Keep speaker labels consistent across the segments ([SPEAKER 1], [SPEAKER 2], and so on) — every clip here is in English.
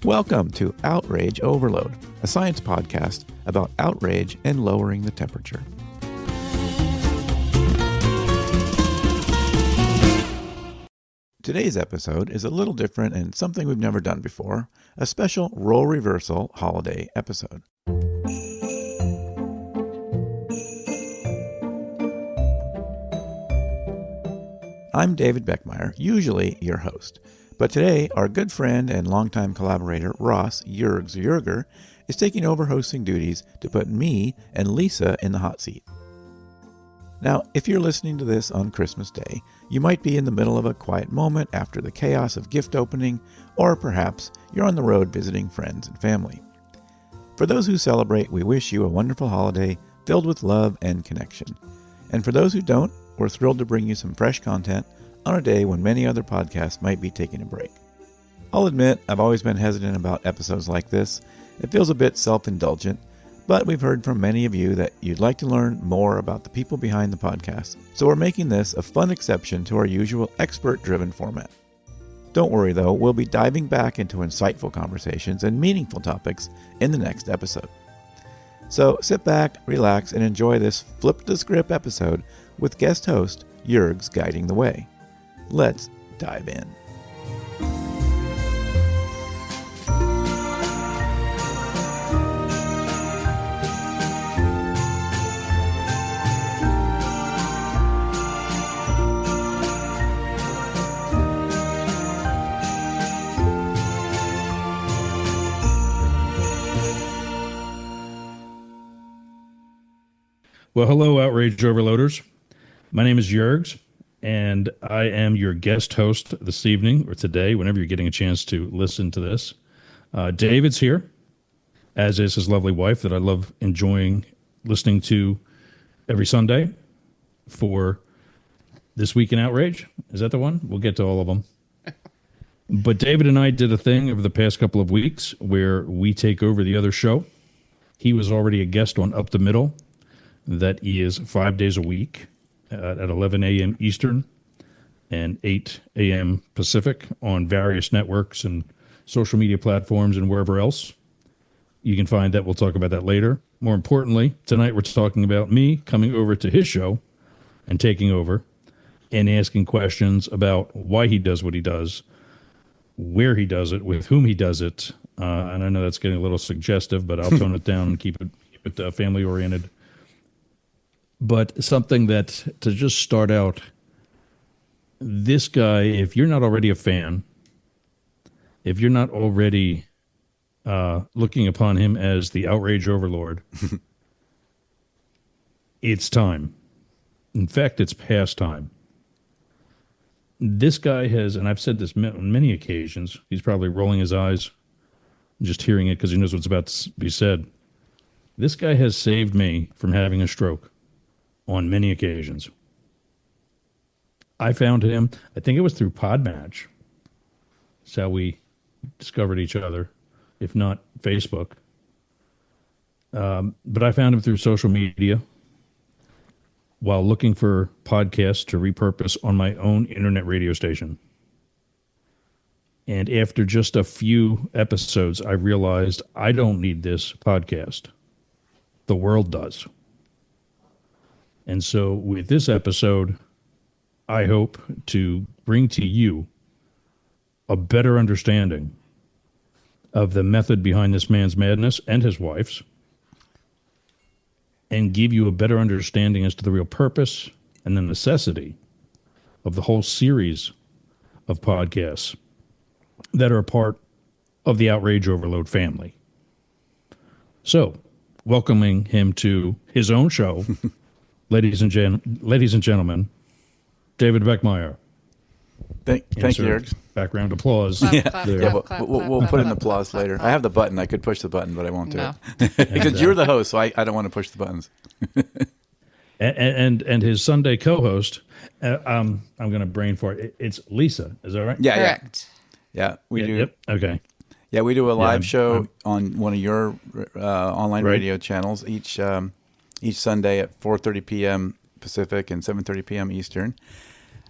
[SPEAKER 1] Welcome to Outrage Overload, a science podcast about outrage and lowering the temperature. Today's episode is a little different and something we've never done before, a special role reversal holiday episode. I'm David Beckemeyer, usually your host. But today, our good friend and longtime collaborator, Ross Yerger, is taking over hosting duties to put me and Lisa in the hot seat. Now, if you're listening to this on Christmas Day, you might be in the middle of a quiet moment after the chaos of gift opening, or perhaps you're on the road visiting friends and family. For those who celebrate, we wish you a wonderful holiday filled with love and connection. And for those who don't, we're thrilled to bring you some fresh content on a day when many other podcasts might be taking a break. I'll admit, I've always been hesitant about episodes like this. It feels a bit self-indulgent, but we've heard from many of you that you'd like to learn more about the people behind the podcast, so we're making this a fun exception to our usual expert-driven format. Don't worry though, we'll be diving back into insightful conversations and meaningful topics in the next episode. So sit back, relax, and enjoy this flip the script episode with guest host Yergz guiding the way. Let's dive in.
[SPEAKER 2] Well, hello, Outrage Overloaders. My name is Yergz, and I am your guest host this evening, or today, whenever you're getting a chance to listen to this. David's here, as is his lovely wife that I love enjoying listening to every Sunday for This Week in Outrage. Is that the one? We'll get to all of them. But David and I did a thing over the past couple of weeks where we take over the other show. He was already a guest on Up the Middle. That is 5 days a week at 11 a.m. Eastern and 8 a.m. Pacific on various networks and social media platforms and wherever else. You can find that. We'll talk about that later. More importantly, tonight we're talking about me coming over to his show and taking over and asking questions about why he does what he does, where he does it, with whom he does it. And I know that's getting a little suggestive, but I'll tone it down and keep it family-oriented. But something that, to just start out, this guy, if you're not already a fan, if you're not already looking upon him as the outrage overlord, it's time. In fact, it's past time. This guy has, and I've said this on many occasions, he's probably rolling his eyes just hearing it because he knows what's about to be said. This guy has saved me from having a stroke. On many occasions. I found him, I think it was through Podmatch. That's how we discovered each other, if not Facebook. But I found him through social media while looking for podcasts to repurpose on my own internet radio station. And after just a few episodes, I realized I don't need this podcast. The world does. And so with this episode, I hope to bring to you a better understanding of the method behind this man's madness and his wife's, and give you a better understanding as to the real purpose and the necessity of the whole series of podcasts that are a part of the Outrage Overload family. So, welcoming him to his own show, Ladies and gentlemen, David Beckemeyer.
[SPEAKER 1] Thank you, Yergz.
[SPEAKER 2] Background applause.
[SPEAKER 1] We'll put in the applause later. I have the button. I could push the button, but I won't do it. Because you're the host, so I don't want to push the buttons.
[SPEAKER 2] and his Sunday co-host, I'm going to brain fart. It's Lisa. Is that right?
[SPEAKER 1] Yeah,
[SPEAKER 3] correct.
[SPEAKER 1] Yeah, we do.
[SPEAKER 2] Yep. Okay.
[SPEAKER 1] Yeah, we do a live show on one of your online radio channels each Sunday at 4:30 p.m. Pacific and 7:30 p.m. Eastern.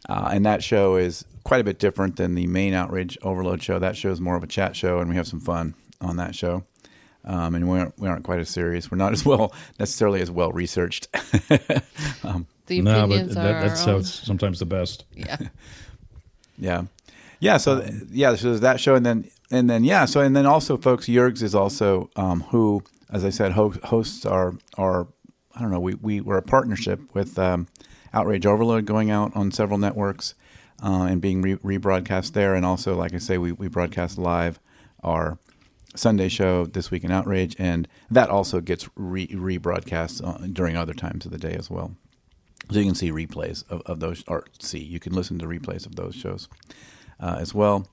[SPEAKER 1] And that show is quite a bit different than the main Outrage Overload show. That show is more of a chat show, and we have some fun on that show. And we aren't quite as serious. We're not as necessarily as well researched.
[SPEAKER 3] The opinions
[SPEAKER 2] that's how it's sometimes the best.
[SPEAKER 3] Yeah.
[SPEAKER 1] Yeah. So there's that show, and then also, folks, Yergz is also who, as I said, hosts our I don't know. We're a partnership with Outrage Overload, going out on several networks and being rebroadcast there, and also, like I say, we broadcast live our Sunday show, This Week in Outrage, and that also gets rebroadcast during other times of the day as well. So you can see replays of those, you can listen to replays of those shows as well.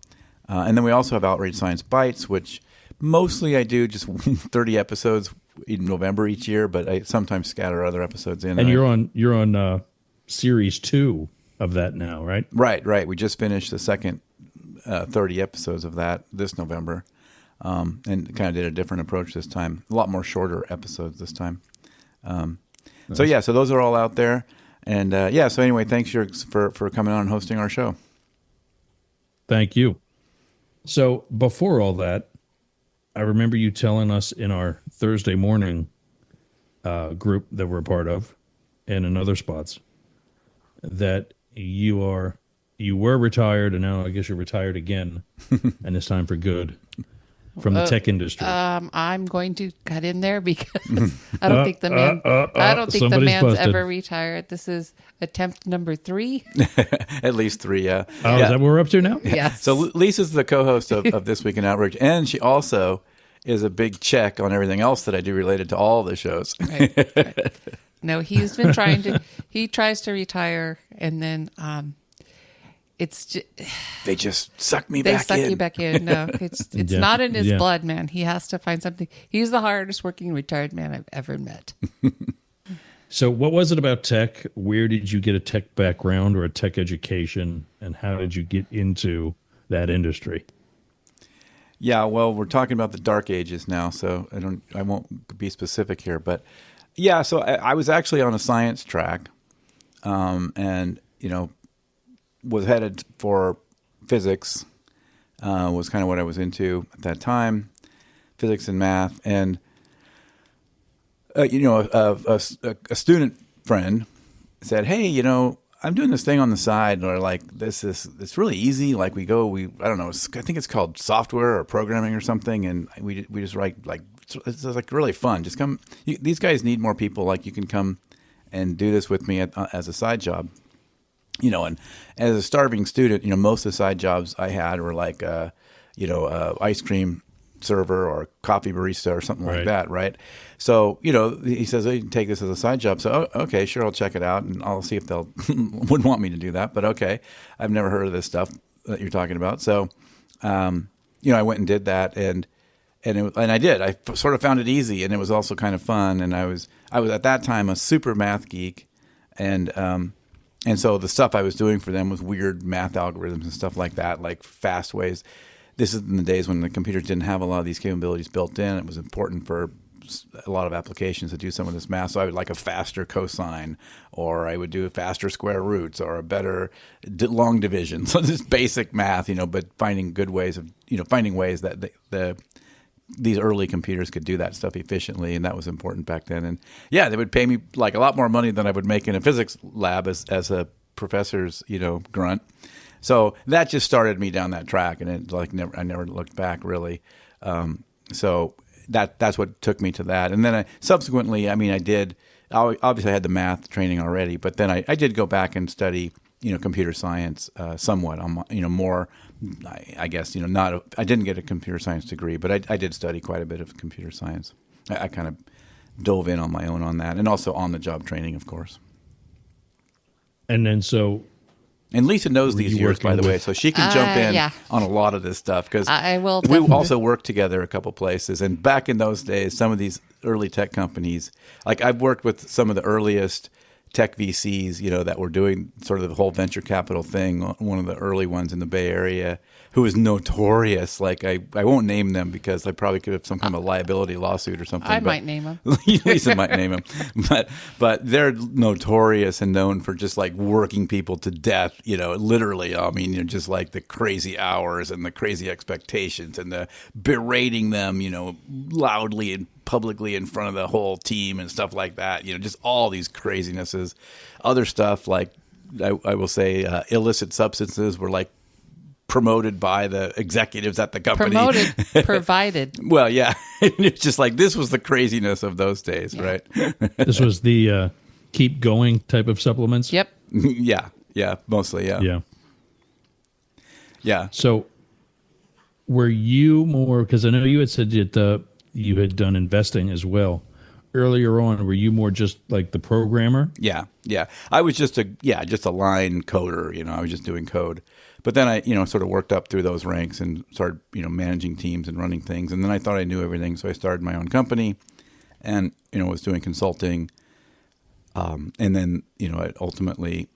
[SPEAKER 1] And then we also have Outrage Science Bites, which mostly I do just 30 episodes in November each year, but I sometimes scatter other episodes in.
[SPEAKER 2] And you're on series 2 of that now, right?
[SPEAKER 1] Right. We just finished the second 30 episodes of that this November, and kind of did a different approach this time. A lot more shorter episodes this time. Nice. So those are all out there. And so anyway, thanks, Yergz, for coming on and hosting our show.
[SPEAKER 2] Thank you. So before all that, I remember you telling us in our Thursday morning group that we're a part of, and in other spots, that you were retired, and now I guess you're retired again, and it's time for good from the tech industry.
[SPEAKER 3] I'm going to cut in there because I don't think the man's
[SPEAKER 2] busted.
[SPEAKER 3] ever retired. This is attempt number 3.
[SPEAKER 1] At least 3, yeah.
[SPEAKER 2] Oh,
[SPEAKER 1] yeah.
[SPEAKER 2] Is that what we're up to now?
[SPEAKER 3] Yes.
[SPEAKER 1] So Lisa's the co-host of This Week in Outrage, and she also is a big check on everything else that I do related to all the shows.
[SPEAKER 3] Right. No, he's been he tries to retire, and then it's just,
[SPEAKER 1] they just suck me
[SPEAKER 3] they
[SPEAKER 1] back
[SPEAKER 3] suck
[SPEAKER 1] in.
[SPEAKER 3] you back in. No, it's not in his blood, man. He has to find something. He's the hardest working retired man I've ever met.
[SPEAKER 2] So what was it about tech? Where did you get a tech background or a tech education, and how did you get into that industry?
[SPEAKER 1] Yeah, well, we're talking about the dark ages now, so I won't be specific here, but yeah, so I was actually on a science track, and was headed for physics, was kind of what I was into at that time, physics and math, and a student friend said, "Hey, I'm doing this thing on the side, or like it's really easy. Like I don't know, I think it's called software or programming or something, and we just write like it's like really fun. Just come. These guys need more people. Like you can come and do this with me as a side job." And as a starving student, most of the side jobs I had were like, ice cream server or coffee barista or something like that, right? So, he says, oh, you can take this as a side job. So, okay, sure, I'll check it out, and I'll see if they'll would want me to do that. But okay, I've never heard of this stuff that you're talking about. So, I went and did that, and I did. I sort of found it easy, and it was also kind of fun. And I was at that time a super math geek, and so the stuff I was doing for them was weird math algorithms and stuff like that, like fast ways. This is in the days when the computers didn't have a lot of these capabilities built in. It was important for a lot of applications to do some of this math. So I would like a faster cosine, or I would do faster square roots, or a better long division. So just basic math, but finding good ways of, finding ways that these early computers could do that stuff efficiently, and that was important back then. And yeah, they would pay me like a lot more money than I would make in a physics lab as a professor's, grunt. So that just started me down that track, and I never looked back really. So that's what took me to that. And then subsequently, obviously I had the math training already, but then I did go back and study, computer science somewhat. More, I guess, I didn't get a computer science degree, but I did study quite a bit of computer science. I kind of dove in on my own on that, and also on the job training, of course.
[SPEAKER 2] And then
[SPEAKER 1] And Lisa knows these years, by the way, so she can jump in on a lot of this stuff, because we also worked together a couple places. And back in those days, some of these early tech companies, like I've worked with some of the earliest tech VCs, that were doing sort of the whole venture capital thing, one of the early ones in the Bay Area, who was notorious. Like, I won't name them because I probably could have some kind of a liability lawsuit or something.
[SPEAKER 3] I might name them.
[SPEAKER 1] Lisa might name them. But they're notorious and known for just like working people to death, literally. I mean, just like the crazy hours and the crazy expectations and the berating them, loudly and publicly in front of the whole team and stuff like that. Just all these crazinesses. Other stuff like, I will say, illicit substances were like promoted by the executives at the company.
[SPEAKER 3] Provided.
[SPEAKER 1] Well, yeah. It's just like, this was the craziness of those days, right?
[SPEAKER 2] This was the keep going type of supplements?
[SPEAKER 3] Yep.
[SPEAKER 1] Yeah, mostly, yeah.
[SPEAKER 2] So were you more, because I know you had said that you had done investing as well. Earlier on, were you more just like the programmer?
[SPEAKER 1] Yeah. I was just a line coder, I was just doing code. But then I, sort of worked up through those ranks and started, managing teams and running things. And then I thought I knew everything, so I started my own company and, was doing consulting. And then, I ultimately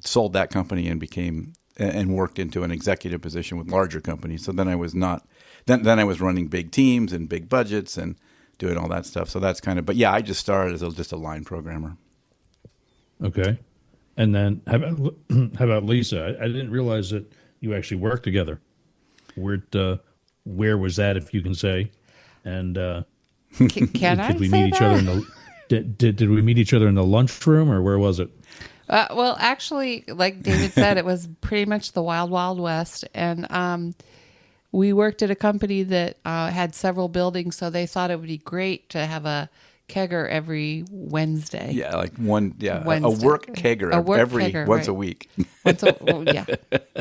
[SPEAKER 1] sold that company and became and worked into an executive position with larger companies. So then I was then I was running big teams and big budgets and doing all that stuff. So that's kind of, but yeah, I just started as just a line programmer.
[SPEAKER 2] Okay. And then how about Lisa? I didn't realize that you actually worked together. Where was that, if you can say? And
[SPEAKER 3] can I
[SPEAKER 2] did we
[SPEAKER 3] say
[SPEAKER 2] meet each
[SPEAKER 3] that?
[SPEAKER 2] other in the did we meet each other in the lunchroom, or where was it?
[SPEAKER 3] Well, actually, like David said, it was pretty much the wild, wild west. And we worked at a company that had several buildings, so they thought it would be great to have a kegger every Wednesday.
[SPEAKER 1] Yeah, like Wednesday. A work kegger once a week.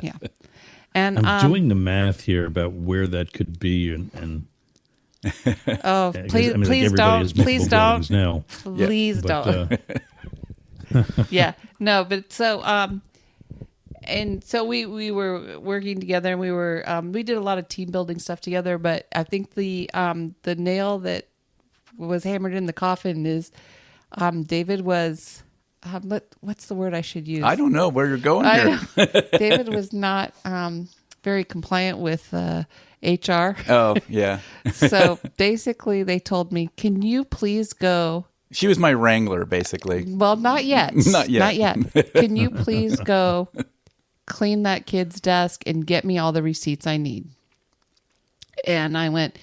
[SPEAKER 3] Yeah. And
[SPEAKER 2] I'm doing the math here about where that could be, and
[SPEAKER 3] oh, please,
[SPEAKER 2] I mean,
[SPEAKER 3] please
[SPEAKER 2] like
[SPEAKER 3] don't, please don't,
[SPEAKER 2] now.
[SPEAKER 3] please don't. Yeah, no, but so and so we were working together, and we did a lot of team building stuff together. But I think the nail that was hammered in the coffin is David was what's the word I should use?
[SPEAKER 1] I don't know where you're going here.
[SPEAKER 3] David was not very compliant with HR.
[SPEAKER 1] Oh, yeah.
[SPEAKER 3] So basically they told me, can you please go?
[SPEAKER 1] She was my wrangler, basically.
[SPEAKER 3] Well, not yet. Not yet. Can you please go clean that kid's desk and get me all the receipts I need? And I went,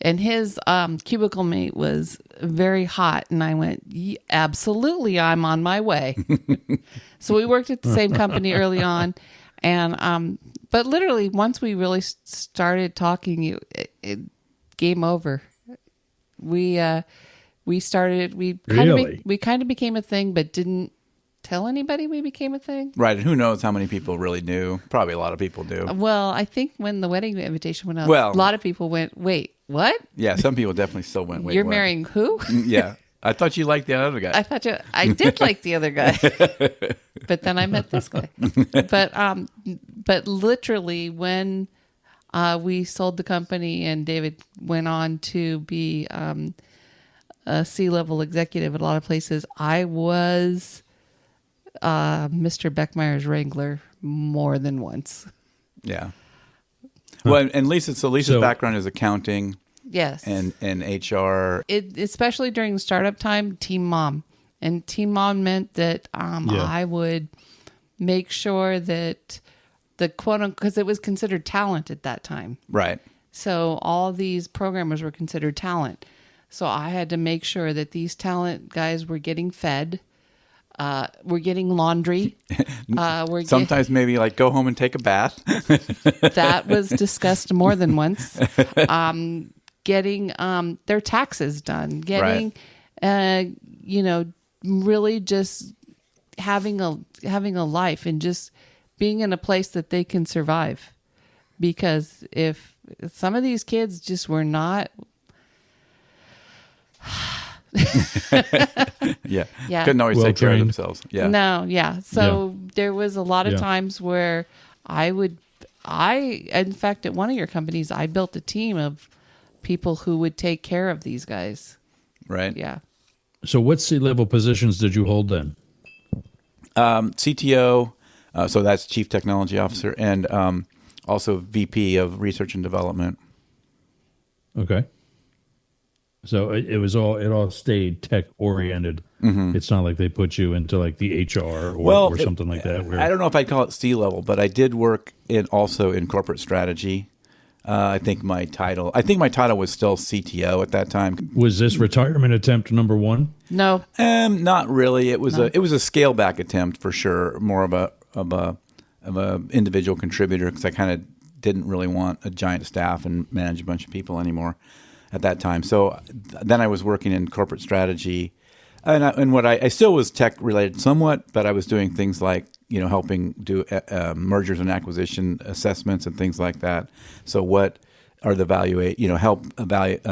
[SPEAKER 3] and his cubicle mate was very hot. And I went, absolutely, I'm on my way. So we worked at the same company early on. And, but literally once we really started talking, it game over. We kind of became a thing, but didn't tell anybody we became a thing.
[SPEAKER 1] Right. And who knows how many people really knew? Probably a lot of people do.
[SPEAKER 3] Well, I think when the wedding invitation went out, a
[SPEAKER 1] Well,
[SPEAKER 3] lot of people went, wait, what?
[SPEAKER 1] Yeah, some people definitely still went, wait,
[SPEAKER 3] You're
[SPEAKER 1] what?
[SPEAKER 3] marrying who?
[SPEAKER 1] Yeah. I thought you liked the other guy.
[SPEAKER 3] I did like the other guy, but then I met this guy. But literally when we sold the company and David went on to be a C-level executive at a lot of places, I was Mr. Beckmeyer's wrangler more than once.
[SPEAKER 1] Yeah. Well, and Lisa's background is accounting.
[SPEAKER 3] Yes.
[SPEAKER 1] And HR.
[SPEAKER 3] Especially during the startup time, team mom. And team mom meant that I would make sure that the quote-unquote, because it was considered talent at that time.
[SPEAKER 1] Right.
[SPEAKER 3] So all these programmers were considered talent. So I had to make sure that these talent guys were getting fed, we're getting laundry.
[SPEAKER 1] Sometimes maybe like go home and take a bath.
[SPEAKER 3] That was discussed more than once. Getting their taxes done, getting, really just having a life and just being in a place that they can survive. Because if some of these kids just were not,
[SPEAKER 1] yeah, couldn't always take care of themselves. Yeah,
[SPEAKER 3] no, yeah. So there was a lot of times where in fact, at one of your companies, I built a team of people who would take care of these guys.
[SPEAKER 1] Right.
[SPEAKER 3] Yeah.
[SPEAKER 2] So what C-level positions did you hold then?
[SPEAKER 1] CTO, so that's Chief Technology Officer, and also VP of Research and Development.
[SPEAKER 2] Okay. So it all stayed tech oriented. Mm-hmm. It's not like they put you into like the HR or something like that.
[SPEAKER 1] I don't know if I'd call it C-level, but I did work also in corporate strategy. I think my title was still CTO at that time.
[SPEAKER 2] Was this retirement attempt number one?
[SPEAKER 3] No,
[SPEAKER 1] not really. It was a scale back attempt for sure. More of a individual contributor, because I kind of didn't really want a giant staff and manage a bunch of people anymore at that time. So then I was working in corporate strategy, and what I still was tech related somewhat, but I was doing things like helping do mergers and acquisition assessments and things like that. So what are the help evaluate,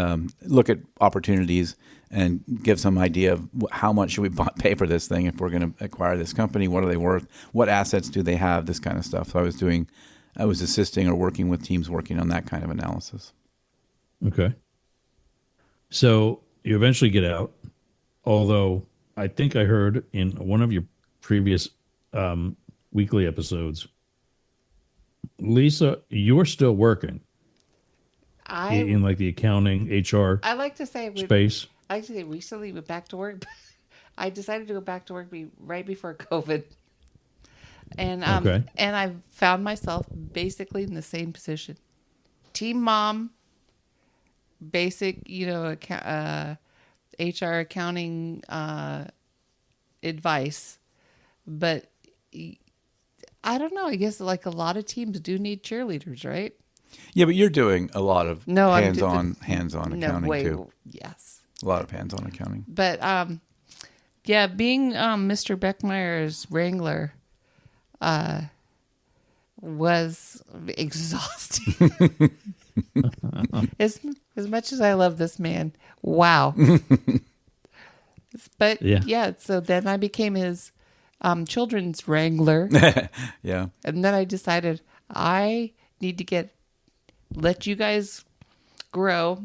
[SPEAKER 1] look at opportunities and give some idea of how much should we pay for this thing if we're going to acquire this company. What are they worth? What assets do they have? This kind of stuff. So I was assisting or working with teams working on that kind of analysis.
[SPEAKER 2] Okay. So you eventually get out, although I think I heard in one of your previous weekly episodes, Lisa, you're still working in like the accounting, HR
[SPEAKER 3] I like to say
[SPEAKER 2] space.
[SPEAKER 3] I actually recently went back to work. I decided to go back to work right before COVID. And and I found myself basically in the same position. Team mom, basic, HR accounting advice. But I don't know. I guess like a lot of teams do need cheerleaders, right?
[SPEAKER 1] Yeah, but you're doing a lot of hands-on accounting too.
[SPEAKER 3] Yes.
[SPEAKER 1] A lot of hands-on accounting.
[SPEAKER 3] But being Mr. Beckemeyer's wrangler was exhausting. As much as I love this man, wow. But so then I became his children's wrangler.
[SPEAKER 1] Yeah.
[SPEAKER 3] And then I decided I need to let you guys grow,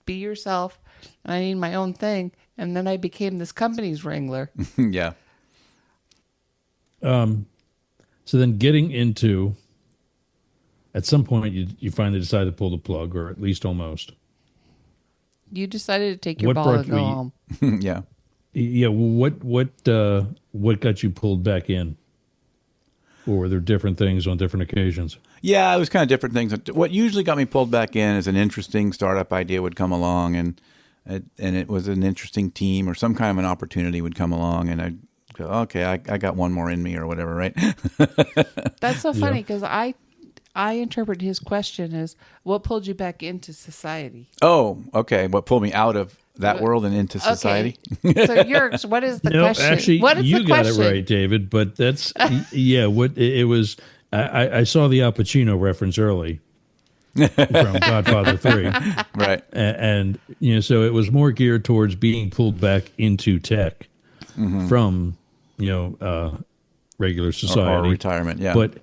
[SPEAKER 3] be yourself, and I need my own thing. And then I became this company's wrangler.
[SPEAKER 1] Yeah.
[SPEAKER 2] So then getting into, at some point you finally decided to pull the plug, or at least almost.
[SPEAKER 3] You decided to take your ball and go home.
[SPEAKER 1] Yeah.
[SPEAKER 2] Yeah. What got you pulled back in? Or were there different things on different occasions?
[SPEAKER 1] Yeah, it was kind of different things. What usually got me pulled back in is an interesting startup idea would come along, and it was an interesting team or some kind of an opportunity would come along, and I'd go, okay, I got one more in me or whatever, right?
[SPEAKER 3] That's so funny because I interpret his question as, what pulled you back into society?
[SPEAKER 1] Oh, okay. What pulled me out of that world and into society?
[SPEAKER 3] Okay. So Yergz, what is the question?
[SPEAKER 2] Actually,
[SPEAKER 3] what is
[SPEAKER 2] you
[SPEAKER 3] the
[SPEAKER 2] got
[SPEAKER 3] question?
[SPEAKER 2] it right, David, but that's, what it was. I saw the Al Pacino reference early from Godfather 3.
[SPEAKER 1] Right.
[SPEAKER 2] And so it was more geared towards being pulled back into tech from, regular society.
[SPEAKER 1] Or retirement, yeah.
[SPEAKER 2] But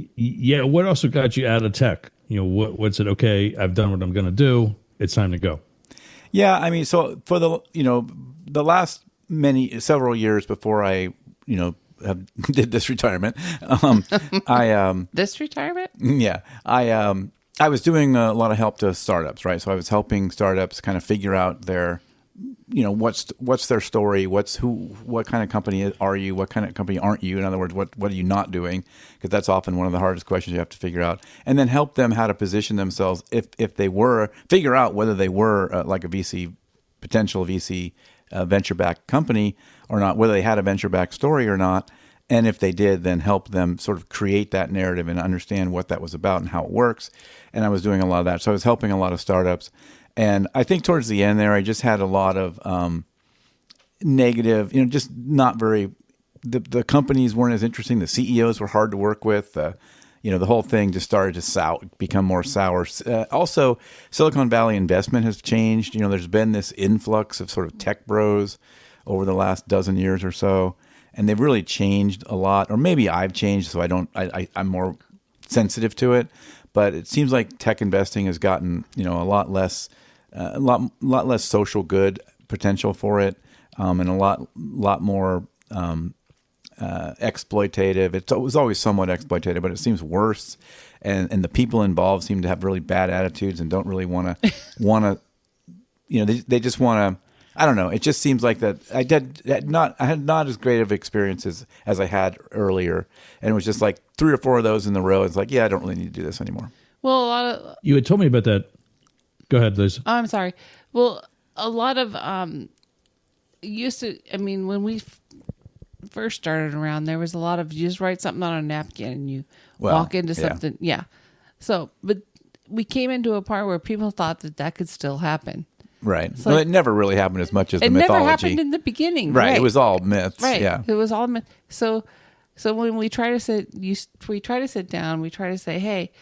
[SPEAKER 2] what also got you out of tech? What said, okay, I've done what I'm going to do. It's time to go.
[SPEAKER 1] Yeah, I mean, so for the last several years before I, did this retirement,
[SPEAKER 3] this retirement?
[SPEAKER 1] Yeah, I was doing a lot of help to startups, right? So I was helping startups kind of figure out their, what's their story, what kind of company are you, what kind of company aren't you? In other words, what are you not doing? Because that's often one of the hardest questions you have to figure out, and then help them how to position themselves if they were, figure out whether they were like a potential VC venture-backed company or not, whether they had a venture-backed story or not. And if they did, then help them sort of create that narrative and understand what that was about and how it works. And I was doing a lot of that. So I was helping a lot of startups. And I think towards the end there, I just had a lot of negative, just not very, the companies weren't as interesting. The CEOs were hard to work with. The whole thing just started to become more sour. Also, Silicon Valley investment has changed. There's been this influx of sort of tech bros over the last dozen years or so. And they've really changed a lot, or maybe I've changed, so I'm more sensitive to it. But it seems like tech investing has gotten, a lot less social good potential for it. and a lot more exploitative. It was always somewhat exploitative, but it seems worse. And the people involved seem to have really bad attitudes and don't really want to, they just want to. I don't know. It just seems like that I had not as great of experiences as I had earlier, and it was just like 3 or 4 of those in the row. It's like, yeah, I don't really need to do this anymore.
[SPEAKER 3] Well, a lot of
[SPEAKER 2] you had told me about that. Go ahead, Liz.
[SPEAKER 3] Oh, I'm sorry. Well, a lot of used to. I mean, when we first started around, there was a lot of you just write something on a napkin and you walk into something. Yeah. So, but we came into a part where people thought that could still happen.
[SPEAKER 1] Right. So it never really happened as much as the mythology.
[SPEAKER 3] It never happened in the beginning.
[SPEAKER 1] Right. It was all myths.
[SPEAKER 3] Right.
[SPEAKER 1] Yeah.
[SPEAKER 3] It was all myth. So when we try to sit down, we try to say, hey,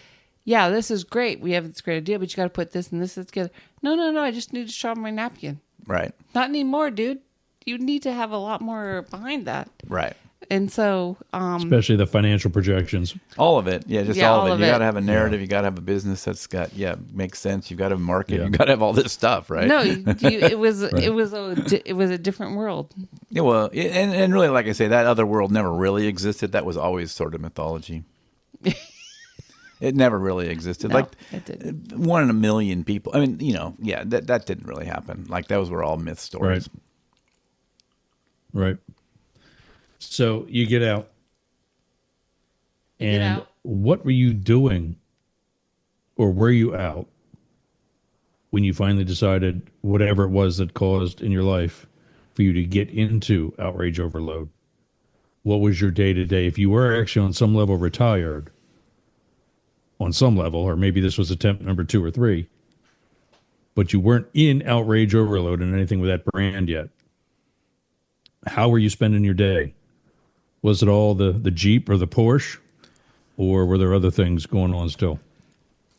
[SPEAKER 3] yeah, this is great. We have this great idea, but you got to put this and this together. No. I just need to show them my napkin.
[SPEAKER 1] Right.
[SPEAKER 3] Not anymore, dude. You need to have a lot more behind that.
[SPEAKER 1] Right.
[SPEAKER 3] And so,
[SPEAKER 2] especially the financial projections,
[SPEAKER 1] all of it. Yeah, just all of it. You got to have a narrative. You got to have a business that's got makes sense. You got to market. You got to have all this stuff, right?
[SPEAKER 3] No, it was a different world.
[SPEAKER 1] Yeah, well, and really, like I say, that other world never really existed. That was always sort of mythology. It never really existed.
[SPEAKER 3] No,
[SPEAKER 1] like
[SPEAKER 3] it didn't.
[SPEAKER 1] 1 in a million people. I mean, that didn't really happen. Like those were all myth stories.
[SPEAKER 2] Right. So you get out. And what were you doing, or were you out, when you finally decided whatever it was that caused in your life for you to get into outrage overload? What was your day-to-day? If you were actually on some level retired, on some level, or maybe this was attempt number 2 or 3, but you weren't in outrage overload and anything with that brand yet, how were you spending your day? Was it all the Jeep or the Porsche, or were there other things going on still?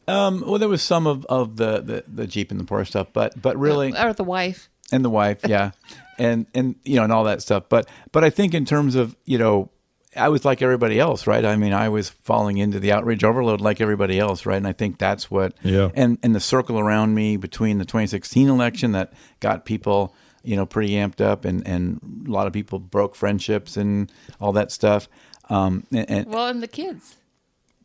[SPEAKER 1] Well, there was some of the Jeep and the Porsche stuff, but really,
[SPEAKER 3] or the wife
[SPEAKER 1] and the wife, yeah, and and all that stuff. But I think in terms of I was like everybody else, right? I mean, I was falling into the outrage overload like everybody else, right? And I think that's what, and the circle around me between the 2016 election that got people, pretty amped up, and a lot of people broke friendships and all that stuff. And
[SPEAKER 3] the kids.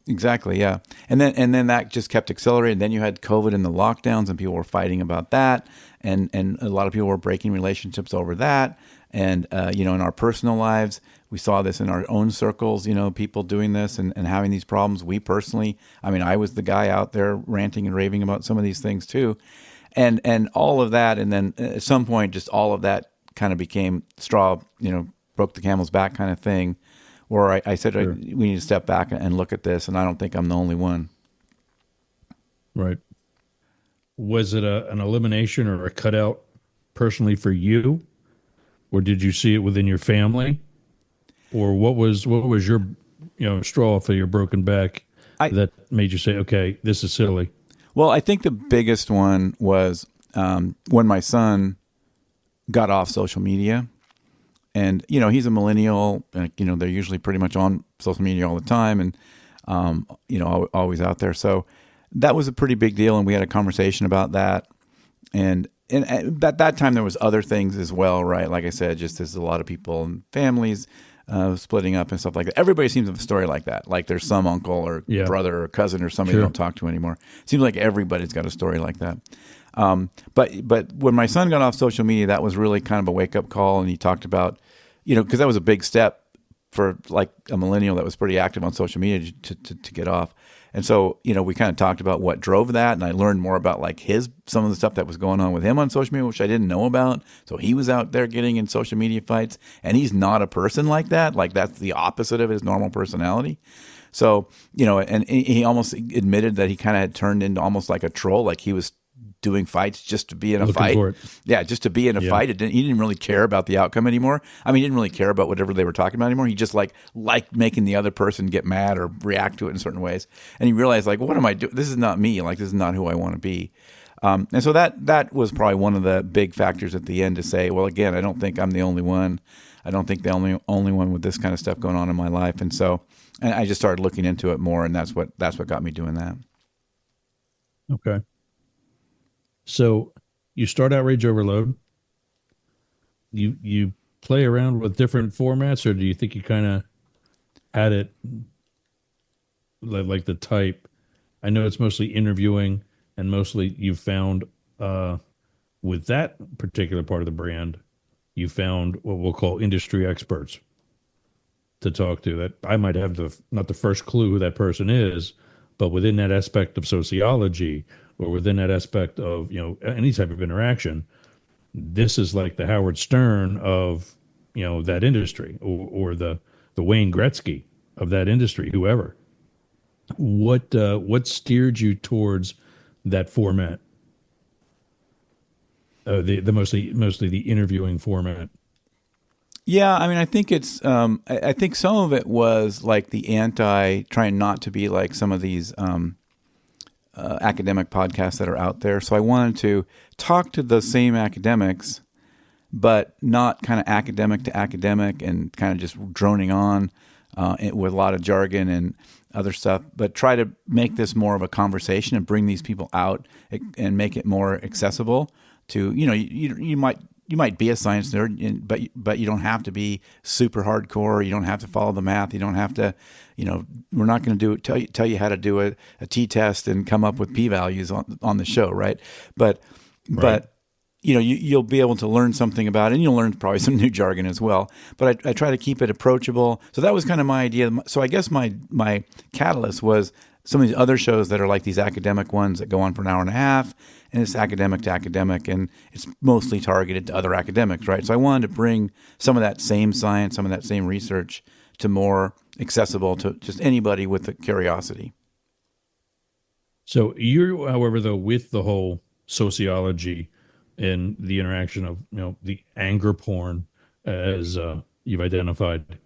[SPEAKER 1] Exactly, yeah. And then that just kept accelerating. Then you had COVID and the lockdowns, and people were fighting about that, and a lot of people were breaking relationships over that. And in our personal lives, we saw this in our own circles, people doing this and having these problems. We personally, I was the guy out there ranting and raving about some of these things too. And all of that, and then at some point, just all of that kind of became straw, broke the camel's back kind of thing, where I said,
[SPEAKER 2] Sure.
[SPEAKER 1] we need to step back and look at this, and I don't think I'm the only one.
[SPEAKER 2] Right. Was it an elimination or a cutout personally for you, or did you see it within your family, or what was your straw for your broken back that made you say, okay, this is silly?
[SPEAKER 1] Well, I think the biggest one was when my son got off social media, and he's a millennial, and they're usually pretty much on social media all the time, and always out there. So that was a pretty big deal, and we had a conversation about that. And at that time, there was other things as well, right? Like I said, just there's a lot of people and families splitting up and stuff like that. Everybody seems to have a story like that. Like there's some uncle or brother or cousin or somebody you don't talk to anymore. It seems like everybody's got a story like that. But when my son got off social media, that was really kind of a wake up call. And he talked about, because that was a big step for like a millennial that was pretty active on social media to get off. And so, we kind of talked about what drove that, and I learned more about like some of the stuff that was going on with him on social media, which I didn't know about. So he was out there getting in social media fights, and he's not a person like that. Like that's the opposite of his normal personality. So, and he almost admitted that he kind of had turned into almost like a troll, like he was doing fights just to be in a fight. Yeah, just to be in a fight. He didn't really care about the outcome anymore. He didn't really care about whatever they were talking about anymore. He just liked making the other person get mad or react to it in certain ways. And he realized what am I doing? This is not me. Like this is not who I want to be. And so that was probably one of the big factors at the end to say, well, again, I don't think I'm the only one. I don't think the only one with this kind of stuff going on in my life. And so, and I just started looking into it more, and that's what got me doing that.
[SPEAKER 2] Okay. So you start outrage overload. you play around with different formats, or do you think you kind of had it like the type? I know it's mostly interviewing, and mostly you found with that particular part of the brand, you found what we'll call industry experts to talk to. That I might have not the first clue who that person is, but within that aspect of sociology or within that aspect of any type of interaction, this is like the Howard Stern of that industry, or the Wayne Gretzky of that industry, whoever. What steered you towards that format? The mostly the interviewing format.
[SPEAKER 1] Yeah, I mean, I think it's. I think some of it was like the trying not to be like some of these academic podcasts that are out there. So I wanted to talk to the same academics, but not kind of academic to academic and kind of just droning on with a lot of jargon and other stuff, but try to make this more of a conversation and bring these people out and make it more accessible to, you might be a science nerd, but you don't have to be super hardcore. You don't have to follow the math. You don't have to, we're not going to tell you how to do a t-test and come up with p-values on the show. Right. But you'll be able to learn something about it, and you'll learn probably some new jargon as well. But I try to keep it approachable. So that was kind of my idea. So I guess my catalyst was some of these other shows that are like these academic ones that go on for an hour and a half, and it's academic to academic, and it's mostly targeted to other academics, right? So I wanted to bring some of that same science, some of that same research to more accessible to just anybody with a curiosity.
[SPEAKER 2] So you, however, though, with the whole sociology and the interaction of the anger porn, as you've identified,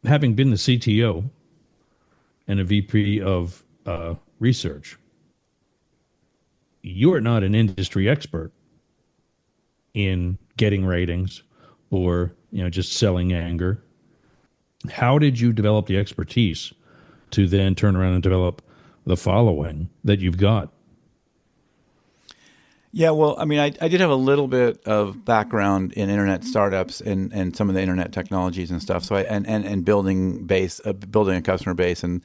[SPEAKER 2] having been the CTO and a VP of research, you're not an industry expert in getting ratings or just selling anger. How did you develop the expertise to then turn around and develop the following that you've got?
[SPEAKER 1] Yeah, well, I mean, I did have a little bit of background in internet startups and some of the internet technologies and stuff. So and building a customer base and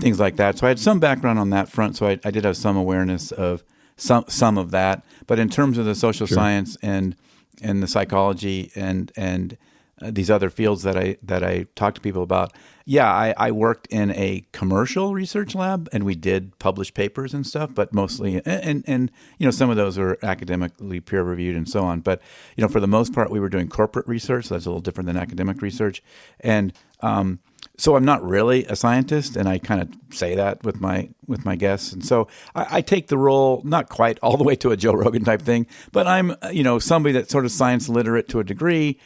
[SPEAKER 1] things like that. So I had some background on that front. So I did have some awareness of some of that. But in terms of the social science and the psychology and these other fields that I talk to people about, I worked in a commercial research lab, and we did publish papers and stuff, but mostly and some of those are academically peer reviewed and so on. But for the most part, we were doing corporate research. So that's a little different than academic research, and so I'm not really a scientist, and I kind of say that with my guests. And so I take the role, not quite all the way to a Joe Rogan type thing, but I'm somebody that's sort of science literate to a degree,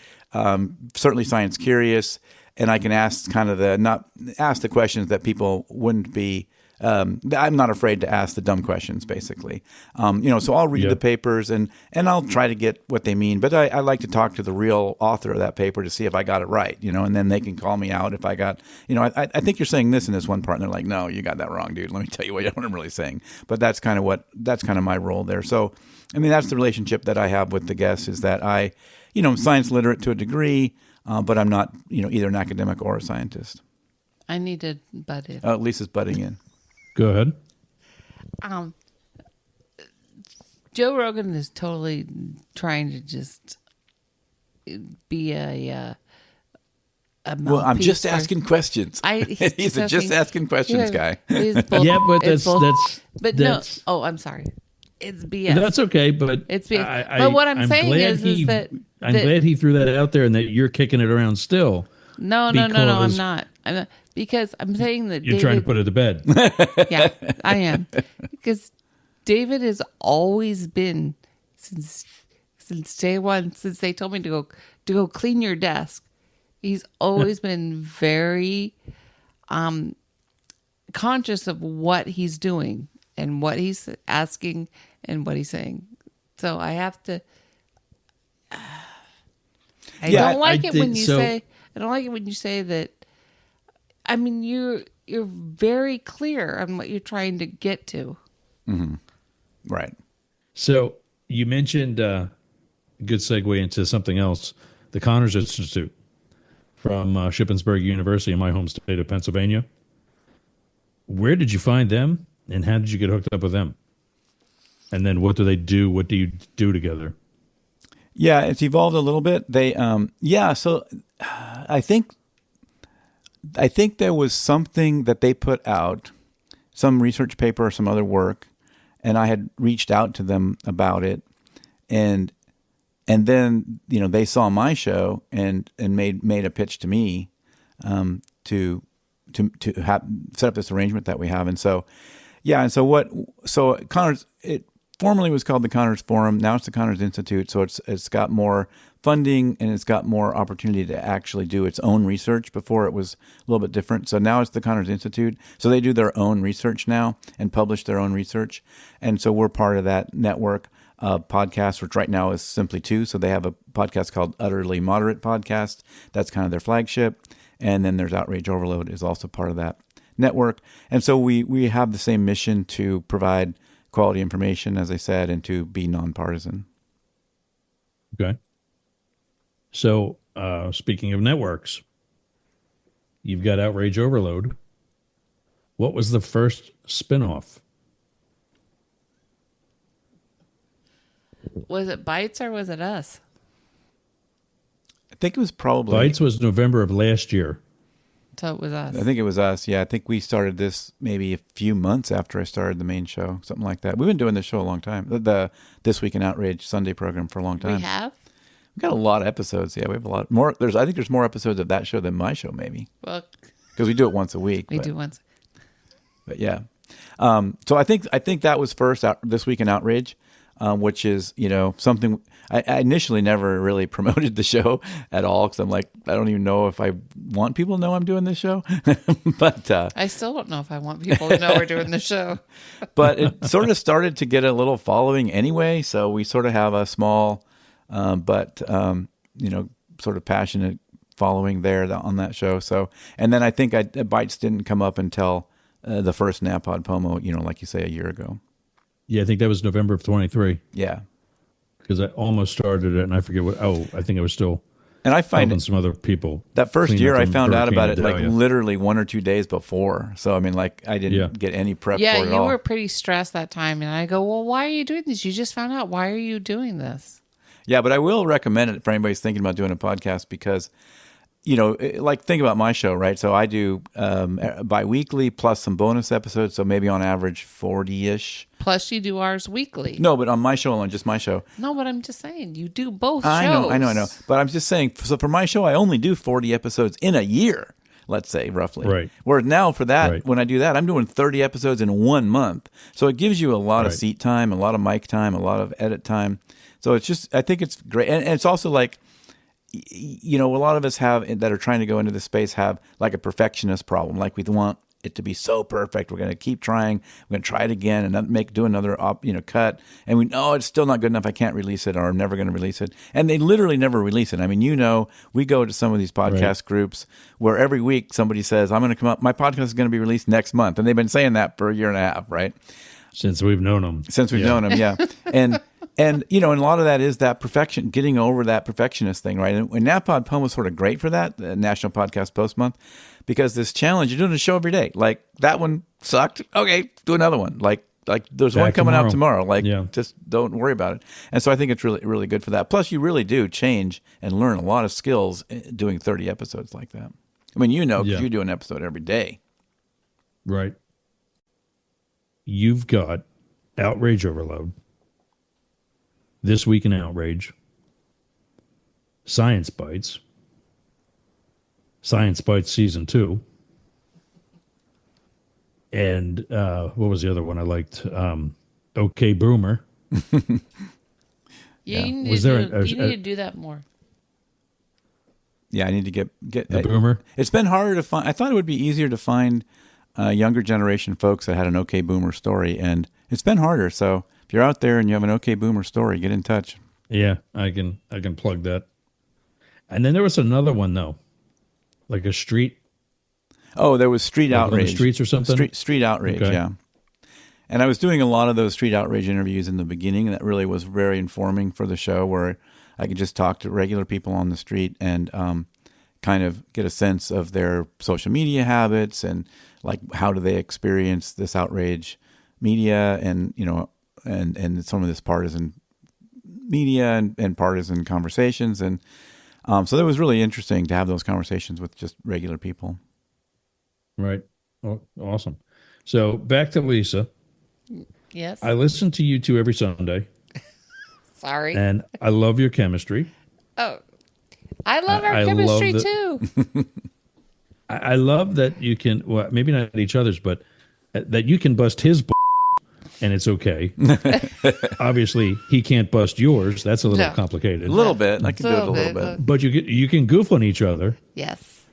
[SPEAKER 1] certainly science curious, and I can ask the questions that people wouldn't be. I'm not afraid to ask the dumb questions, basically. So I'll read the papers and I'll try to get what they mean, but I like to talk to the real author of that paper to see if I got it right, and then they can call me out if I got, I think you're saying this in this one part, and they're like, no, you got that wrong, dude. Let me tell you what I'm really saying. But that's kind of my role there. So, I mean, that's the relationship that I have with the guests, is that I'm science literate to a degree, but I'm not, either an academic or a scientist.
[SPEAKER 3] I need to butt in.
[SPEAKER 1] Lisa's butting in.
[SPEAKER 2] Go ahead.
[SPEAKER 3] Joe Rogan is totally trying to just be a
[SPEAKER 1] well, I'm just asking questions. He's a just asking questions guy.
[SPEAKER 2] Yeah, but that's
[SPEAKER 3] no. Oh, I'm sorry. It's BS.
[SPEAKER 2] That's okay, but
[SPEAKER 3] it's BS. But what I'm saying is that
[SPEAKER 2] I'm glad he threw that out there, and that you're kicking it around still.
[SPEAKER 3] No, I'm not. Because I'm saying that
[SPEAKER 2] you're trying to put it to bed.
[SPEAKER 3] Yeah, I am. Because David has always been, since day one, since they told me to go clean your desk, he's always been very conscious of what he's doing and what he's asking and what he's saying. So I have to. I don't like it when you say that. I mean, you're very clear on what you're trying to get to.
[SPEAKER 1] Mm-hmm. Right.
[SPEAKER 2] So you mentioned good segue into something else. The Connors Institute from Shippensburg University in my home state of Pennsylvania. Where did you find them, and how did you get hooked up with them? And then what do they do? What do you do together?
[SPEAKER 1] Yeah, it's evolved a little bit. They, so I think there was something that they put out, some research paper or some other work, and I had reached out to them about it, and then they saw my show and made a pitch to me to set up this arrangement that we have, and so Connors, it formerly was called the Connors Forum. Now it's the Connors Institute. So it's got more funding and it's got more opportunity to actually do its own research. Before it was a little bit different. So now it's the Connors Institute. So they do their own research now and publish their own research. And so we're part of that network of podcasts, which right now is simply 2. So they have a podcast called Utterly Moderate Podcast. That's kind of their flagship. And then there's Outrage Overload is also part of that network. And so we have the same mission to provide quality information, as I said, and to be nonpartisan.
[SPEAKER 2] Okay. So, speaking of networks, you've got Outrage Overload. What was the first spinoff?
[SPEAKER 3] Was it Bites or was it us?
[SPEAKER 1] I think it was probably...
[SPEAKER 2] Bites was November of last year.
[SPEAKER 3] So it was us.
[SPEAKER 1] I think it was us. Yeah, I think we started this maybe a few months after I started the main show, something like that. We've been doing this show a long time. The This Week in Outrage Sunday program for a long time.
[SPEAKER 3] We have?
[SPEAKER 1] We've got a lot of episodes. Yeah, we have a lot more. I think there's more episodes of that show than my show, maybe.
[SPEAKER 3] Well,
[SPEAKER 1] because we do it once a week.
[SPEAKER 3] We do once.
[SPEAKER 1] But yeah. So I think that was first, This Week in Outrage, which is, something... I initially never really promoted the show at all because I'm like, I don't even know if I want people to know I'm doing this show. But
[SPEAKER 3] I still don't know if I want people to know we're doing the show.
[SPEAKER 1] But it sort of started to get a little following anyway. So we sort of have a small, but sort of passionate following there on that show. So, and then I think Bites didn't come up until the first Napod Pomo, like you say, a year ago.
[SPEAKER 2] Yeah, I think that was November of 23.
[SPEAKER 1] Yeah.
[SPEAKER 2] Because I almost started it, and I forget what. Oh, I think I was still.
[SPEAKER 1] And I find
[SPEAKER 2] helping some other people.
[SPEAKER 1] That first year, I found out about it like literally 1 or 2 days before. So I mean, like I didn't get any prep for it at all.
[SPEAKER 3] Yeah, you were pretty stressed that time, and I go, "Well, why are you doing this? You just found out. Why are you doing this?"
[SPEAKER 1] Yeah, but I will recommend it for anybody who's thinking about doing a podcast because, like think about my show, right? So I do bi-weekly plus some bonus episodes, so maybe on average 40-ish.
[SPEAKER 3] Plus you do ours weekly.
[SPEAKER 1] No, but on my show alone, just my show.
[SPEAKER 3] No, but I'm just saying, you do both shows.
[SPEAKER 1] I know. But I'm just saying, so for my show, I only do 40 episodes in a year, let's say, roughly.
[SPEAKER 2] Right.
[SPEAKER 1] Whereas now for that, when I do that, I'm doing 30 eepisodes in 1 month. So it gives you a lot of seat time, a lot of mic time, a lot of edit time. So it's just, I think it's great. And it's also like, a lot of us that are trying to go into this space have like a perfectionist problem. Like we want it to be so perfect. We're going to keep trying. We're going to try it again and do another cut. And we know it's still not good enough. I can't release it, or I'm never going to release it. And they literally never release it. I mean, we go to some of these podcast groups where every week somebody says, I'm going to come up, my podcast is going to be released next month. And they've been saying that for a year and a half, right?
[SPEAKER 2] Since we've known them.
[SPEAKER 1] Yeah. And and a lot of that is that perfection, getting over that perfectionist thing, right? And Napod Poem was sort of great for that, the National Podcast Post Month, because this challenge, you're doing a show every day. Like, that one sucked. Okay, do another one. Like there's one coming out tomorrow. Like, just don't worry about it. And so I think it's really, really good for that. Plus, you really do change and learn a lot of skills doing 30 episodes like that. I mean, because you do an episode every day.
[SPEAKER 2] Right. You've got Outrage Overload, This Week in Outrage, Science Bites Season 2, and what was the other one I liked? Okay Boomer.
[SPEAKER 3] You need to do that more.
[SPEAKER 1] Yeah, I need to get
[SPEAKER 2] the Boomer.
[SPEAKER 1] It's been harder to find. I thought it would be easier to find younger generation folks that had an Okay Boomer story, and it's been harder. So if you're out there and you have an Okay Boomer story, get in touch.
[SPEAKER 2] Yeah, I can plug that. And then there was another one though, like a street.
[SPEAKER 1] Oh, there was Street Outrage.
[SPEAKER 2] On the streets or something?
[SPEAKER 1] Street Outrage, okay. Yeah. And I was doing a lot of those Street Outrage interviews in the beginning, and that really was very informing for the show, where I can just talk to regular people on the street and kind of get a sense of their social media habits and like how do they experience this outrage media and and some of this partisan media and partisan conversations. And so that was really interesting to have those conversations with just regular people.
[SPEAKER 2] Right. Oh, awesome. So back to Lisa.
[SPEAKER 3] Yes.
[SPEAKER 2] I listen to you two every Sunday.
[SPEAKER 3] Sorry.
[SPEAKER 2] And I love your chemistry.
[SPEAKER 3] Oh, I love our chemistry too.
[SPEAKER 2] I love that you can, well, maybe not each other's, but that you can bust his and it's okay. Obviously, he can't bust yours. That's a little complicated.
[SPEAKER 1] A little bit. I can do it a little bit.
[SPEAKER 2] But you can goof on each other.
[SPEAKER 3] Yes.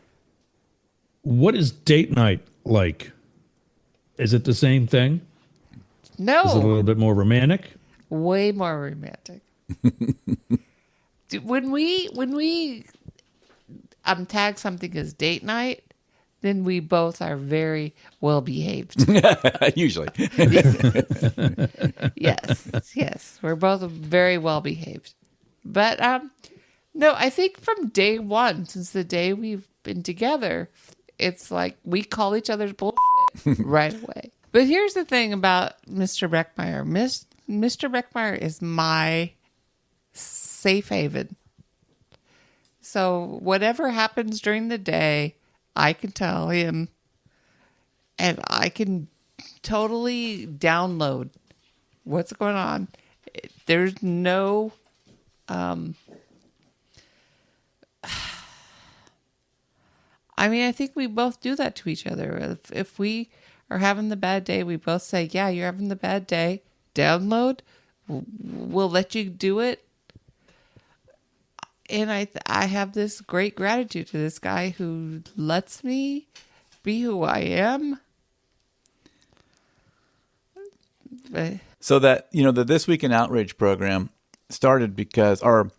[SPEAKER 2] What is date night like? Is it the same thing?
[SPEAKER 3] No.
[SPEAKER 2] Is it a little bit more romantic?
[SPEAKER 3] Way more romantic. When we tag something as date night, then we both are very well behaved.
[SPEAKER 1] Usually.
[SPEAKER 3] Yes. We're both very well behaved. But no, I think from day one, since the day we've been together, it's like we call each other's bullshit right away. But here's the thing about Mr. Beckemeyer. Mr. Beckemeyer is my safe haven. So whatever happens during the day, I can tell him, and I can totally download what's going on. There's no I think we both do that to each other. If we are having the bad day, we both say, yeah, you're having the bad day. Download. We'll let you do it. And I have this great gratitude to this guy who lets me be who I am.
[SPEAKER 1] So that, the This Week in Outrage program started because, or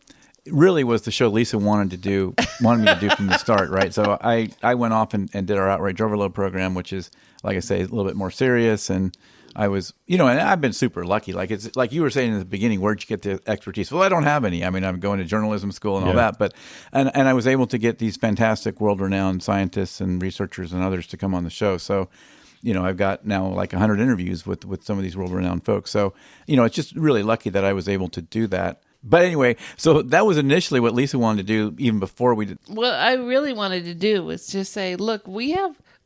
[SPEAKER 1] really was the show Lisa wanted me to do from the start, right? So I went off and did our Outrage Overload program, which is, like I say, a little bit more serious. And I was, and I've been super lucky. Like it's like you were saying in the beginning, where'd you get the expertise? Well, I don't have any. I'm going to journalism school and all that, but and I was able to get these fantastic world-renowned scientists and researchers and others to come on the show. So, I've got now like 100 interviews with some of these world-renowned folks. So, it's just really lucky that I was able to do that. But anyway, so that was initially what Lisa wanted to do even before we did.
[SPEAKER 3] What I really wanted to do was just say, look, we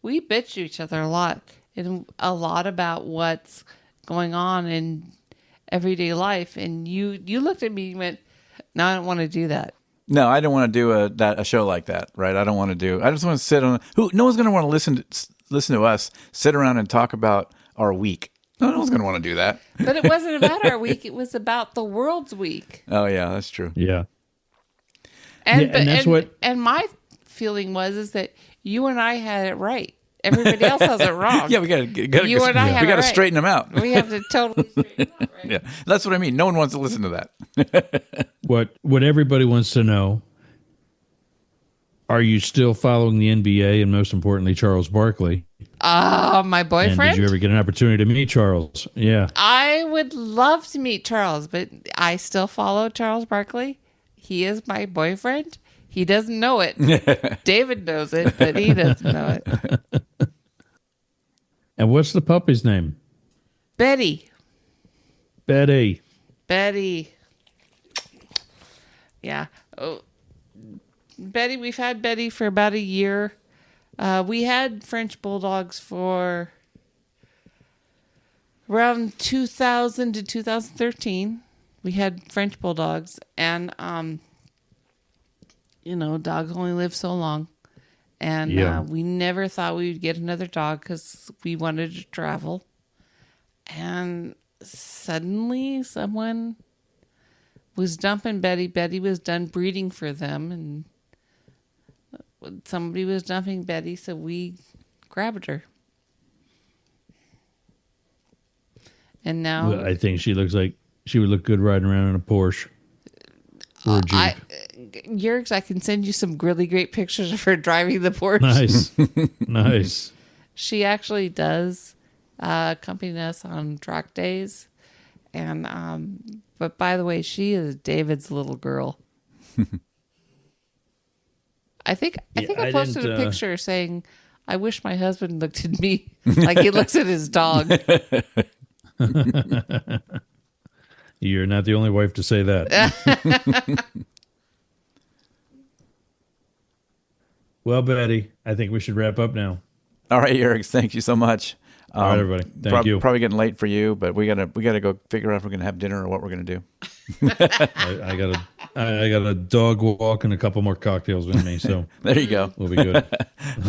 [SPEAKER 3] bitch to each other a lot. And a lot about what's going on in everyday life. And you looked at me and went, no, I don't want to do that.
[SPEAKER 1] No, I don't want to do a show like that, right? I just want to sit on, no one's going to want to listen to us sit around and talk about our week. No one's going to want to do that.
[SPEAKER 3] But it wasn't about our week. It was about the world's week.
[SPEAKER 1] Oh, yeah, that's true.
[SPEAKER 2] Yeah.
[SPEAKER 3] And my feeling was that you and I had it right. Everybody else has it wrong.
[SPEAKER 1] Yeah, we got to straighten them out.
[SPEAKER 3] We have to totally straighten them out, right?
[SPEAKER 1] Yeah, that's what I mean. No one wants to listen to that.
[SPEAKER 2] What everybody wants to know, are you still following the NBA and most importantly, Charles Barkley?
[SPEAKER 3] My boyfriend?
[SPEAKER 2] And did you ever get an opportunity to meet Charles? Yeah.
[SPEAKER 3] I would love to meet Charles, but I still follow Charles Barkley. He is my boyfriend. He doesn't know it. David knows it, but he doesn't know it.
[SPEAKER 2] And what's the puppy's name?
[SPEAKER 3] Betty. Yeah. Oh, Betty, we've had Betty for about a year. We had French Bulldogs for around 2000 to 2013. We had French Bulldogs, and dogs only live so long. And we never thought we would get another dog because we wanted to travel. And suddenly someone was dumping Betty. Betty was done breeding for them, and somebody was dumping Betty, so we grabbed her. And now
[SPEAKER 2] I think she looks like she would look good riding around in a Porsche. Or a Jeep.
[SPEAKER 3] Yergz, I can send you some really great pictures of her driving the Porsche.
[SPEAKER 2] Nice.
[SPEAKER 3] She actually does accompany us on track days. And but by the way, she is David's little girl. I think I posted a picture saying, "I wish my husband looked at me like he looks at his dog."
[SPEAKER 2] You're not the only wife to say that. Well, Betty, I think we should wrap up now.
[SPEAKER 1] All right, Yergz, thank you so much.
[SPEAKER 2] All right, everybody. Thank you.
[SPEAKER 1] Probably getting late for you, but we gotta go figure out if we're gonna have dinner or what we're gonna do.
[SPEAKER 2] I got a dog walk and a couple more cocktails with me, so
[SPEAKER 1] there you go.
[SPEAKER 2] We'll be good.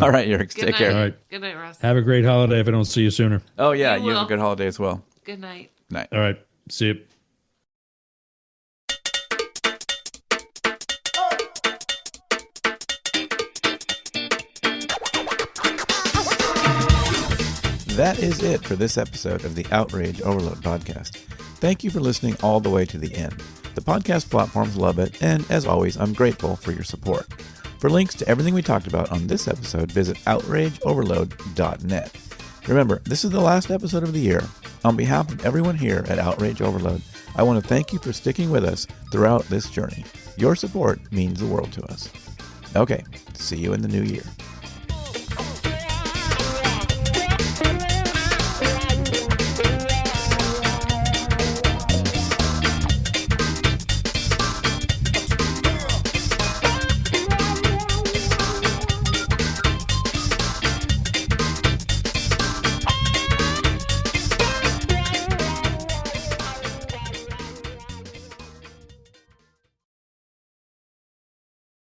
[SPEAKER 1] All right, Yergz, take care.
[SPEAKER 2] All right.
[SPEAKER 3] Good night, Ross.
[SPEAKER 2] Have a great holiday if I don't see you sooner.
[SPEAKER 1] Oh yeah, you have a good holiday as well.
[SPEAKER 3] Good night.
[SPEAKER 1] Night.
[SPEAKER 2] All right. See you.
[SPEAKER 1] That is it for this episode of the Outrage Overload podcast. Thank you for listening all the way to the end. The podcast platforms love it, and as always, I'm grateful for your support. For links to everything we talked about on this episode, visit outrageoverload.net. Remember, this is the last episode of the year. On behalf of everyone here at Outrage Overload, I want to thank you for sticking with us throughout this journey. Your support means the world to us. Okay, see you in the new year.